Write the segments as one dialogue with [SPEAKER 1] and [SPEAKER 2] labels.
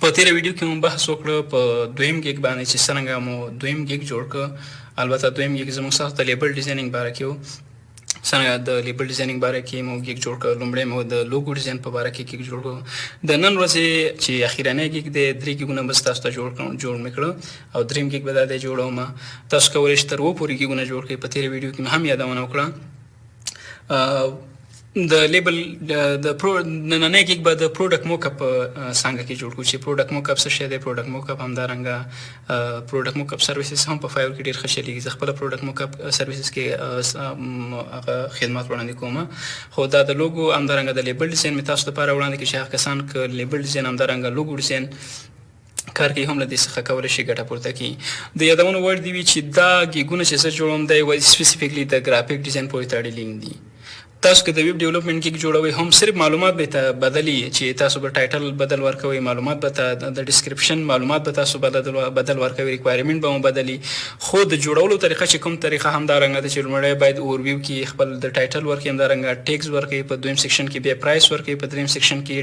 [SPEAKER 1] په تیره ویډیو کې مو بحث وکړه په دویم ګیګ باندې چې څرنګه مو دویم ګیګ جوړ کړ. البته دویم ګیګ زموږ سره د لیبل ډیزاینینګ باره کې و. څنګه د لیبل ډیزاینینګ باره کې مو ګیګ جوړ کړ. لومړی مو د لوګو ډیزاین په باره کې ګیګ جوړ کړ. د نن ورځې چې اخیرنی ګیګ دی 3 ګیګونه به تاسو ته جوړ مې کړه او دریم ګیګ به دا دی جوړوم. تاسو کولی شئ تر 2 پورې ګیګونه جوړ کړئ. په تیره ویډیو کې مې هم یادونه وکړه. د لیبل د نننی ګیګ به د پروډکټ موکاپ څنګه کې جوړ کړو چې پروډکټ موکاپ څه شی دی. پروډکټ موکاپ همدارنګه پروډکټ موکاپ سرویسز هم په فایور کې ډېر ښه چلیږي. زه خپله پروډکټ موکاپ سرویسز کې هغه خدمات وړاندې کوم. خو دا د لوګو همدارنګه د لیبل ډیزاین مې تاسو لپاره وړاندې کړي چې هغه کسان که لیبل ډیزاین همدارنګه لوګو ډیزاین کار کوي هم له دې څخه کولی شي ګټه پورته کړي. د یادونو وړ دي وي چې دا ګیګونه چې زه جوړوم دی سپیسیفیکلی د ګرافیک ډیزاین پورې تړلي دي. تاسو که د ویب ډیولپمنټ ګیګ جوړوئ هم صرف معلومات به ته بدلي چې تاسو به ټایټل بدل ورکوئ، معلومات به ته د ډسکرپشن معلومات به تاسو بدل ورکوئ، ریکوایرمنټ به مو بدلي. خو د جوړولو طریقه چې کوم طریقه همدارنګه ده چې لومړی باید اوورویو کې خپل د ټایټل ورکړئ، همدارنګه ټیګز ورکړئ، په دویم سیکشن کې بیا پرایس ورکړئ، په دریم سیکشن کې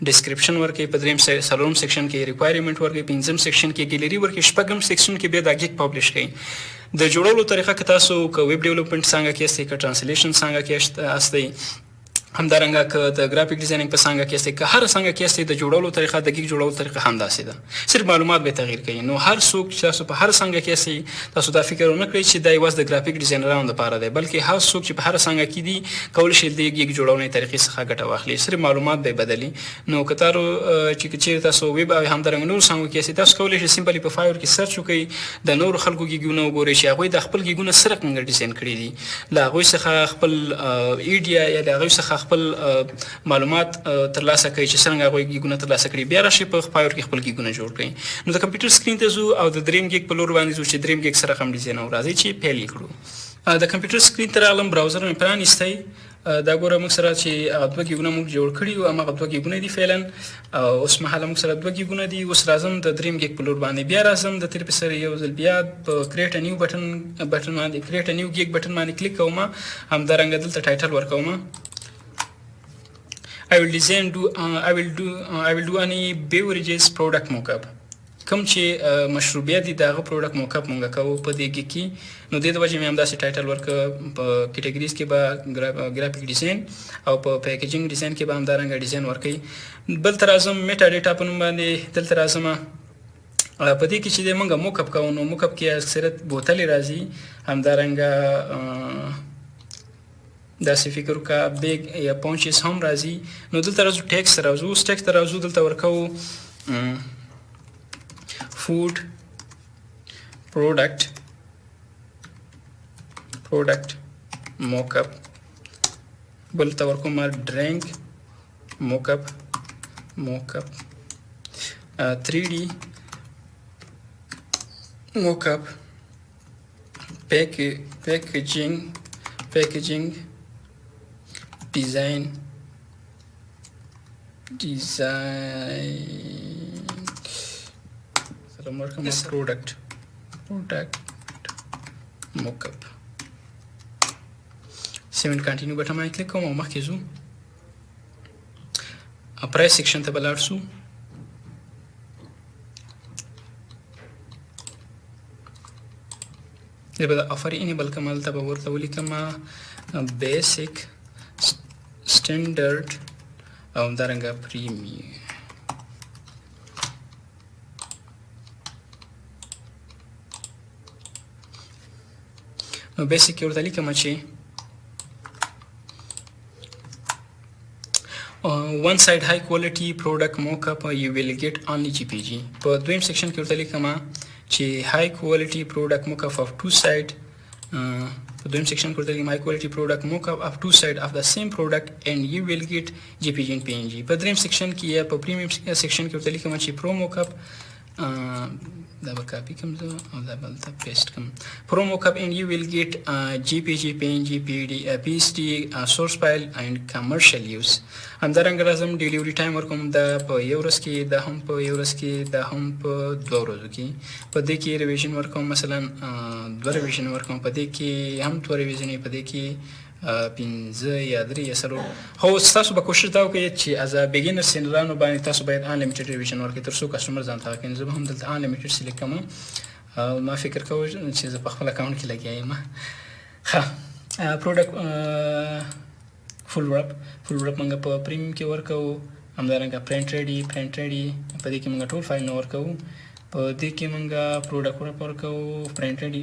[SPEAKER 1] ډسکرپشن ورکړئ، په دریم څلورم سیکشن کې ریکوایرمنټ ورکړئ، پنځم سیکشن کې ګیلري ورکړئ، شپږم سیکشن کې بیا دا ګیګ پبلش کړئ. د جوړولو طریقه که تاسو که ویب ډیولپمنټ څنګه کې یاستئ، که ټرانسلیشن څنګه کې یاستئ، همدارنګه که د ګرافیک ډیزاینینګ په څنګه کې یاستئ، که هر څنګه کې یاستئ، د جوړولو طریقه د ګیګ جوړولو طریقه همداسې ده، صرف معلومات به تغییر کوي. نو هر څوک چې تاسو په هر څنګه کې یاستئ تاسو دا فکر ونه کړئ چې دا یوازې د ګرافیک ډیزاینرانو لپاره دی، بلکې هر څوک چې په هر څنګه کې دي کولی شي د ګیګ جوړونې طریقې څخه ګټه واخلي، صرف معلومات به بدلي. نو که چیرې تاسو ویب او همدارنګه نورو څنګو کې یاستئ تاسو کولی شئ سمپلی په فایور کې سرچ وکړئ، د نورو خلکو ګیګونه وګورئ چې هغوی د خپل ګیګونه څرنګه ډیزاین کړي دي، له هغوی څخه خپل ایډیا یا د هغوی څخه خپل معلومات ترلاسه کړئ چې څرنګه هغوی ګیګونه ترلاسه کړي. بیا راشئ په فایور کې خپل ګیګونه جوړ کړئ. نو د کمپیوټر سکرین ته ځو او د دریم ګیګ په لور باندې ځو چې دریم ګیګ سره هم ډیزاین او راځئ چې پیل یې کړو. د کمپیوټر سکرین ته راغلم، براوزر مې پرانیستی. دا ګوره موږ سره چې هغه 2 ګیګونه موږ جوړ کړي وو، هماغه 2 ګیګونه دي فعلا. اوس مهاله موږ سره 2 ګیګونه دي. اوس راځم د دریم ګیګ په لور باندې، بیا راځم د تیر په سر یو ځل بیا په کریټ ا نیو بټن باندې کریټ ا نیو ګیګ بټن باندې کلیک کوم، همدارنګه دلته ټایټل ورکوم. I will do any beverages product mockup. کوم چې مشروبیات دي د هغه پروډکټ موکاپ مونږ کوو په دې ګیګ کې. نو دې د وجې مې همداسې ټایټل ورکړه. په کیټګریز کې به ګرافیک ډیزاین او په پیکیجینګ ډیزاین کې به همدارنګه ډیزاین ورکوي. بل ته راځم میټا ډیټا په نوم باندې، دلته راځم. په دې کې چې دی مونږ موکاپ کوو، نو موکاپ کې اکثریت بوتلې راځي، همدارنګه داسې فکر وکړه بیګ یا پاونچز هم راځي. نو دلته راځو ټیکس ته راځو. اوس ټیکس ته راځو، دلته ورکوو food product mockup. بل ته ورکوم drink mockup 3D mockup packaging design product mockup. سیمنټ کنټینیو بټن باندې کلیک کوم او مخکې ځو. پرایس سیکشن ته به لاړ شو. دې به د افر انیبل کوم، هلته به ورته ولیکم بیسک سټنډرډ او همدارنګه پریمیوم. نو بیسیک کې ورته لیکم چې one side high quality product mockup you will get only GPG. په دویم سیکشن کې ورته لیکم چې high quality product mockup of two side. په دویم سیکشن کې ورته لیکم high quality product mockup of two side of the same product and you will get GPG and PNG. په دریم سیکشن کې یا په پریمیوم سیکشن کې ورته لیکم چې pro mockup دا به کاپی کوم زه او دا به دلته پیسټ کوم. pro mockup and you will get GPG, PNG, PSD, source file and commercial use. همدارنګه راځم ډیلیوري ټایم ورکوم، دا په یو ورځ کې، دا هم په یو ورځ کې، دا هم په 2 ورځو کې. په دې کې ریویژن ورکوم، مثلا 2 ریویژن ورکوم، په دې کې هم 2 ریویژنې، په دې کې 15 یا 3 یا 4 خو تاسو به کوشش دا وکړئ چې از بګینر سینرانو باندې تاسو باید انلیمیټډ ریویژن ورکړئ تر څو کسټمر ځان ته کړي. زه به هم دلته انلیمیټډ سلیکټ کوم او ما فکر کوم چې زه په خپل اکاونټ کې لګیا یم. ښه پروډکټ فول ورپ موږ په پریمیم کې ورکوو، همدارنګه پرنټ ریډي په دې کې موږ ټول فایل نه ورکوو، په دې کې موږ پروډکټ ورپ ورکوو، پرنټ ریډي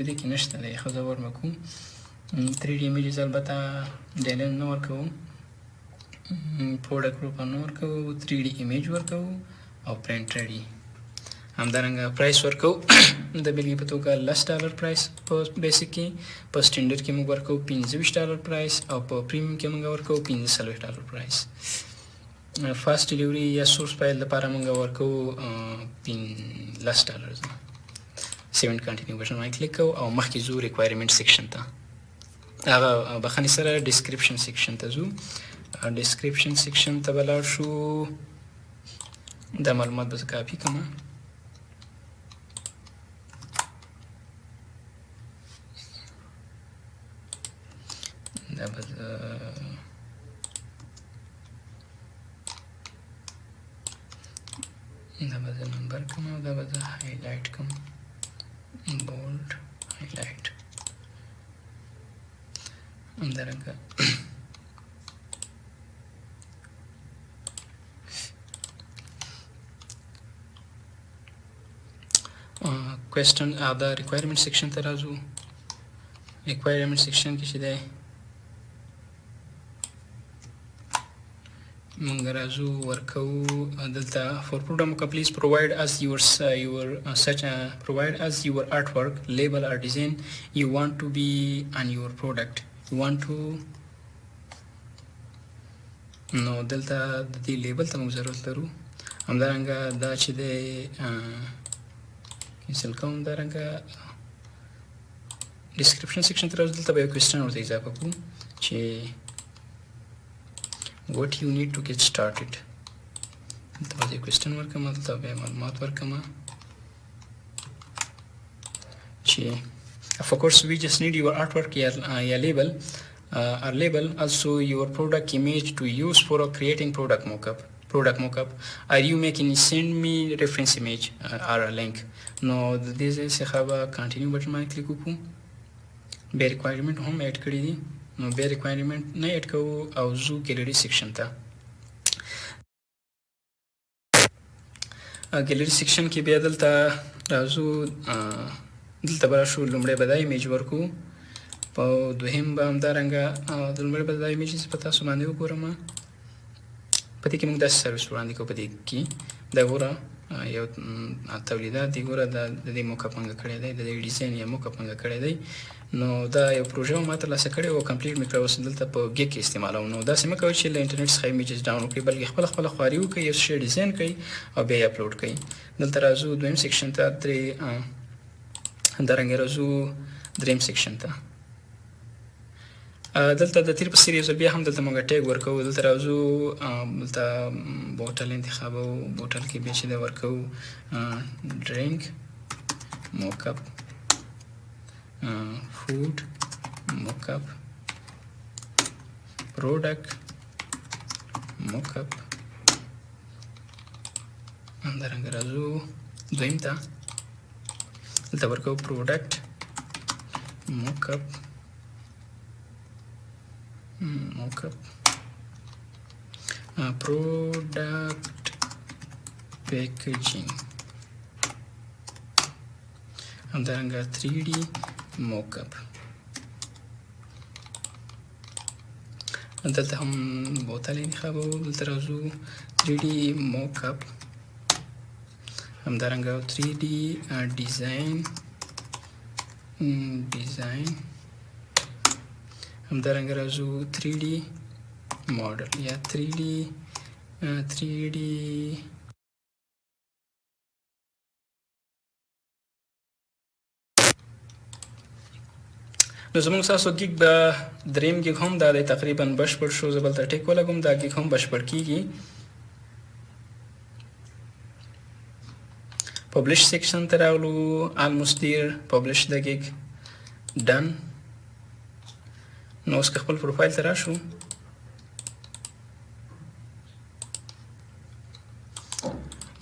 [SPEAKER 1] په دې کې نشته دی خو زه ورمکو. 3D images البته ډیلن نه ورکوو، پروډکټ ورپ نه ورکوو، 3D image ورکوو او پرنټ ریډي. همدارنګه پرایس ورکوو د بیلګې په توګه $10 پرایس په بیسیک کې، په سټینډرډ کې موږ ورکوو $25 پرایس او په پریمیم کې موږ ورکوو $45 پرایس. فاست ډیلیوري یا سورس فایل لپاره موږ ورکوو $10. سیو اینډ کنټینیو بټن باندې کلیک کوو او مخکې ځو ریکوایرمنټ سیکشن ته، هغه بخښنې سره ډسکرپشن سیکشن ته ځو. ډسکرپشن سیکشن ته به لاړ شو، دا معلومات به زه کاپي کړم. دا به زه نمبر کوم او دا به زه هایلایټ کوم، بولډ هایلایټ. همدارنګه کوېسچن دا ریکوایرمنټ سیکشن ته راځو. ریکوایرمنټ سیکشن کې چې دی موږ راځو ورکوو دلته for program please provide us provide us your artwork, label or design you want to be on your product. You want to نو دلته د دې لیبل ته موږ ضرورت لرو. همدارنګه دا چې دی کینسل کوم. همدارنګه ډسکرپشن سیکشن ته راځو، دلته به یو کوېسچن ورته اضافه کړو چې what you need to get started. دلته به یو کوېسچن ورکړم، دلته به معلومات ورکړم چې of course we just need your artwork یا label or label, also your product image to use for creating product mockup. Are you making send me reference image or a link. نو د دې ځای څخه به کنټینیو بټن باندې کلیک وکړو. بیا ریکوایرمنټ هم ایډ کړي دي، نو بیا ریکوایرمنټ نه ایډ کوو او زو ګیلري سیکشن ته. ګیلري سیکشن کې بیا دلته راځو، دلته به راشو، لومړی به دا ایمیج ورکو، په دوهم به همدارنګه د لومړی به دا ایمیج په تاسو باندې وګورم. په دې کې موږ داسې سروس وړاندې کوو. په دې کې دا ګوره یو تولیدات دی، ګوره د دې موکپ موږ کړی دی، د دې ډیزاین یا موکپ موږ کړی دی. نو دا یو پروژه ما ترلاسه کړې او کمپلیټ مې کړه، اوس دلته په ګیګ کې استعمالوم. نو داسې مه کوئ چې له انټرنیټ څخه ایمیجز ډاون وکړئ، بلکې خپله خواري وکړئ، یو شی ډیزاین کړئ او بیا یې اپلوډ کړئ. دلته راځو دویم سیکشن ته، همدارنګه راځو دریم سیکشن ته. دلته د تیر په څیر یو ځل بیا هم دلته موږ ټیګ ورکوو. دلته راځو، دلته بوټل انتخابوو، بوټل کې بیا چې دی ورکوو ډرینک موکپ، فود موکپ، پروډکټ موکپ. همدارنګه راځو دویم ته، دلته ورکوو پروډکټ موکپ product packaging. همدارنګه 3D موکپ. دلته هم بوتل انتخابوو، دلته راځو 3D موکپ، همدارنګه 3D ډیزاین، همدارنګه راځو 3D ماډل یا 3D نو زموږ ستاسو ګیګ به دریم ګیګ هم دا دی تقریبا بشپړ شو. زه بلته ټیک ولګوم، دا ګیګ هم بشپړ کیږي. پبلش سیکشن ته راغلو، آلموست دیر پبلش د ګیګ ډن. نو اوس که خپل پروفایل ته راشو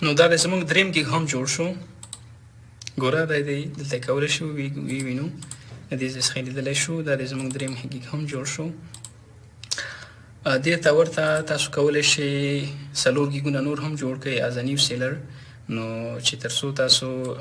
[SPEAKER 1] نو دا د زموږ دریم ګیګ هم جوړ شو. ګوره دا دی دلته کولی شو ووینو د دې څخه لیدلی شو. دا د زموږ دریم ګیګ هم جوړ شو. دې ته ورته تاسو کولی شئ 4 ګیګونه نور هم جوړ کړئ as a new seller. نو چې تر څو تاسو